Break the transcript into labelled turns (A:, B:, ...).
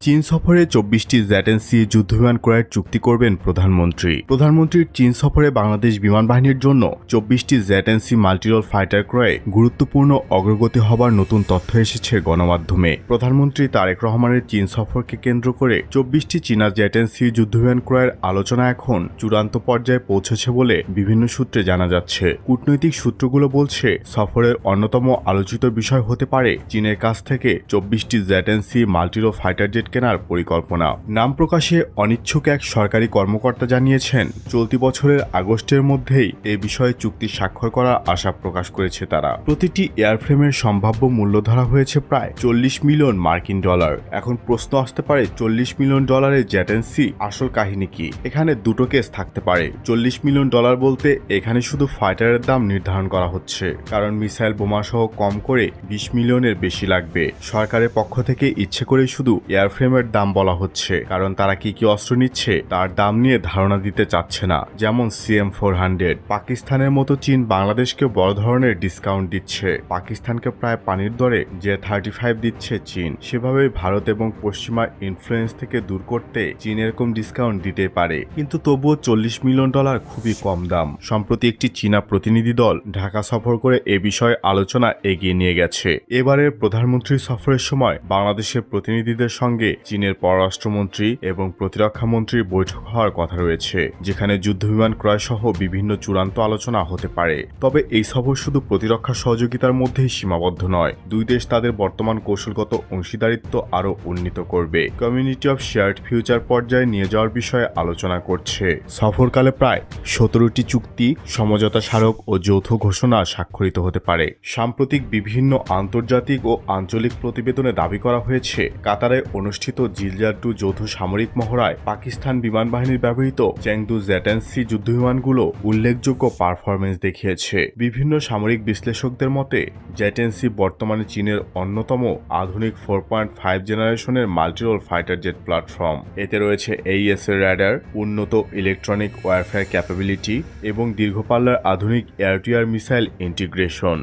A: চীন সফরে ২৪টি জেড-এন-সি যুদ্ধবিমান ক্রয়ের চুক্তি করবেন প্রধানমন্ত্রী। প্রধানমন্ত্রীর চীন সফরে বাংলাদেশ বিমান বাহিনীর জন্য ২৪টি জেড-এন-সি মাল্টিরোল ফাইটার ক্রয়ে গুরুত্বপূর্ণ অগ্রগতি হবার নতুন তথ্য এসেছে গণমাধ্যমে। প্রধানমন্ত্রী তারেক রহমানের চীন সফরকে কেন্দ্র করে ২৪টি চীনা জেড-এন-সি যুদ্ধবিমান ক্রয়ের আলোচনা এখন চূড়ান্ত পর্যায়ে পৌঁছেছে বলে বিভিন্ন সূত্রে জানা যাচ্ছে। কূটনৈতিক সূত্রগুলো বলছে, সফরের অন্যতম আলোচিত বিষয় হতে পারে চীনের কাছ থেকে ২৪টি জেড-এন-সি মাল্টিরোল ফাইটার জেট কেনার পরিকল্পনা। নাম প্রকাশে অনিচ্ছুক এক সরকারি কর্মকর্তা জানিয়েছেন, চলতি বছরের আগস্টের মধ্যেই এ বিষয়ে চুক্তি স্বাক্ষর করার আশা প্রকাশ করেছে তারা। প্রতিটি এয়ারফ্রেমের সম্ভাব্য মূল্য ধরা হয়েছে প্রায় ৪০ মিলিয়ন মার্কিন ডলার। এখন প্রশ্ন আসতে পারে, ৪০ মিলিয়ন ডলারের জেড-এন-সি আসল কাহিনী কি? এখানে দুটো কেস থাকতে পারে। ৪০ মিলিয়ন ডলার বলতে এখানে শুধু ফাইটারের দাম নির্ধারণ করা হচ্ছে, কারণ মিসাইল বোমাসহ কম করে ২০ মিলিয়নের বেশি লাগবে। সরকারের পক্ষ থেকে ইচ্ছে করে শুধু এয়ারফ্রেমের দাম বলা হচ্ছে, কারণ তারা কি কি অস্ত্র নিচ্ছে তার দাম নিয়ে ধারণা দিতে চাচ্ছে না। যেমন CM-400। পাকিস্তানের মতো চীন বাংলাদেশকে বড় ধরনের ডিসকাউন্ট দিচ্ছে। পাকিস্তানকে প্রায় পানির দরে J-35 দিচ্ছে চীন। সেভাবেই ভারত এবং পশ্চিমা ইনফ্লুয়েন্স থেকে দূর করতে চীন এরকম ডিসকাউন্ট দিতে পারে, কিন্তু তবুও ৪০ মিলিয়ন ডলার খুবই কম দাম। সম্প্রতি একটি চীনা প্রতিনিধি দল ঢাকা সফর করে এ বিষয়ে আলোচনা এগিয়ে নিয়ে গেছে। এবারের প্রধানমন্ত্রী সফরের সময় বাংলাদেশের প্রতিনিধিদের সঙ্গে চীনের পররাষ্ট্রমন্ত্রী এবং প্রতিরক্ষা মন্ত্রীর বৈঠক হওয়ার কথা রয়েছে, যেখানে যুদ্ধবিমান ক্রয় সহ বিভিন্ন চূড়ান্ত আলোচনা হতে পারে। তবে এই সফর শুধু প্রতিরক্ষা সহযোগিতার মধ্যেই সীমাবদ্ধ নয়। দুই দেশ তাদের বর্তমান কৌশলগত অংশীদারিত্ব আরও উন্নীত করবে, কমিউনিটি অফ শেয়ার্ড ফিউচার পর্যায়ে নিয়ে যাওয়ার বিষয়ে আলোচনা করছে। সফরকালে প্রায় ১৭টি চুক্তি, সমঝোতা স্মারক ও যৌথ ঘোষণা স্বাক্ষরিত হতে পারে। সাম্প্রতিক বিভিন্ন আন্তর্জাতিক ও আঞ্চলিক প্রতিবেদনে দাবি করা হয়েছে, কাতারে অনুষ্ঠিত জিলজার-2 যৌথ সামরিক মহড়ায় পাকিস্তান বিমান বাহিনীর ব্যবহৃত চেংদু জেড-এন-সি যুদ্ধবিমানগুলো উল্লেখযোগ্য পারফরমেন্স দেখিয়েছে। বিভিন্ন সামরিক বিশ্লেষকদের মতে, জেড-এন-সি বর্তমানে চীনের অন্যতম আধুনিক 4.5 জেনারেশনের মাল্টিরোল ফাইটার জেট প্ল্যাটফর্ম। এতে রয়েছে AES এর রাডার, উন্নত ইলেকট্রনিক ওয়ারফেয়ার ক্যাপাবিলিটি এবং দীর্ঘপাল্লার আধুনিক air two air missile integration.